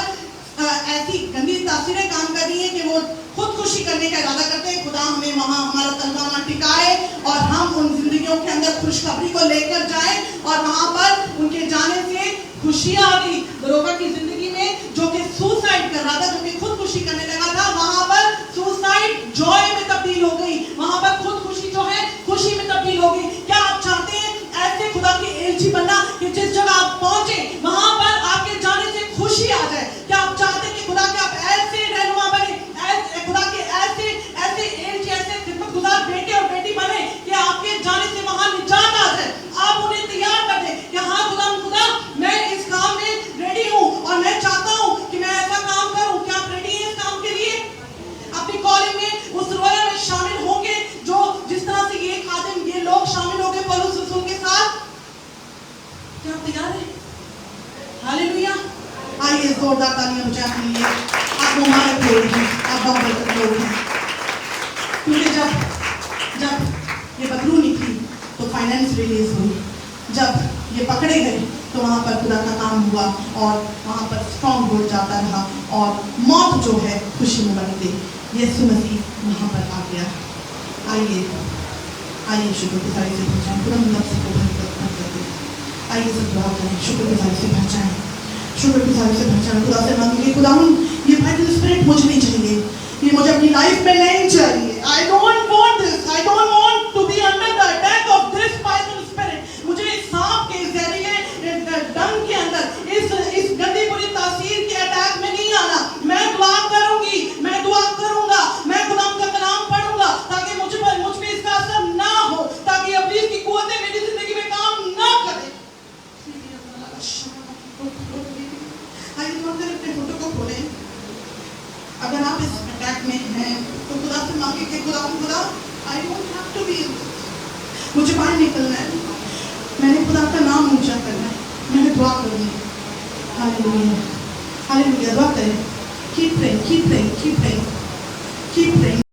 ऐसी गंदी तासीरें काम कर रही हैं कि वो खुदकुशी करने का इरादा करते हैं, खुदा हमें वहां हमारा तलवाना टिकाए और हम उन जिंदगियों के अंदर खुशखबरी को लेकर जाएं और वहां पर उनके जाने से खुशियां आ गई। दरोगा की जिंदगी में जो कि सुसाइड कर रहा था, जो कि खुदकुशी करने लगा था, वहां पर सुसाइड जॉय में तब्दील हो गई। वहां पर खुदकुशी जो है खुशी में तब्दील हो गई। क्या आप चाहते हैं ऐसे खुदा के एलची बनना कि जिस जगह आप पहुंचे वहां पर आपके जाने से खुशी आ जाए? क्या आप चाहते हैं कि खुदा के आप ऐसे रहनुमा बने, खुदा के ऐसे एलची, ऐसे खिदमतगुजार बेटे और बेटी बने कि आपके जाने से वहां निजात आ जाए? आप उन्हें तैयार कर दें कि हाँ खुदा मैं इस काम में रेडी हूं और मैं चाहता हूं कि मैं ऐसा काम करूं। क्या आप रेडी हैं इस काम के लिए? अपनी कॉलिंग में उस रोया में शामिल होंगे जो जिस तरह से ये खादिम, ये लोग शामिल हो गए पौलुस रसूल के साथ? क्या आप तैयार हैं? हालेलुया। आइए जोरदार तालियां बजाएं अपने लिए। आप मुबारक लोग हैं, आप बरकत लोग हैं। क्योंकि जब ये बदलू निकली तो फाइनेंस रिलीज हुई। जब ये पकड़े गए तो वहाँ पर खुदा का काम हुआ और वहाँ पर स्ट्रॉन्ग होल्ड जाता रहा और मौत जो है खुशी में बदल गई। यीशु मसीह वहाँ पर आ गया। आइए शुक्रगुजारी से पहुँचाएं, खुदा नफ्स को बरकत करते। आइए सब दुआ करें, शुक्रगुजारी से पहुँचाएं, शुक्रगुजारी से पहुँचाएं। खुदा से मांगिए, खुदा ये बाइबल स्पिरिट मुझे नहीं चाहिए, ये मुझे अपनी लाइफ में नहीं चाहिए। I don't want this, I don't want to be under the attack of this Bible spirit. मुझे सांप के जहरीले डंग के अंदर इस गंदी बुरी तासीर के अटैक में नहीं आना। मैं दुआ करूंगी, मैं दुआ करूंगा, मैं खुदा का कलाम पढ़ूंगा ताकि मुझ पे इसका असर ना हो, ताकि इब्लीस की कुव्वतें मेरी जिंदगी में काम ना करें। आइए तो अगर अपने फोटो को खोलें। अगर आप इस अटैक में हैं तो खुदा से मांगे कि खुदा I don't have to be, मुझे बाहर निकलना है, मैंने खुदा का नाम ऊंचा करना है, मैंने दुआ करनी है। Hallelujah, hallelujah. दुआ करें, keep praying, keep praying, keep praying, keep praying.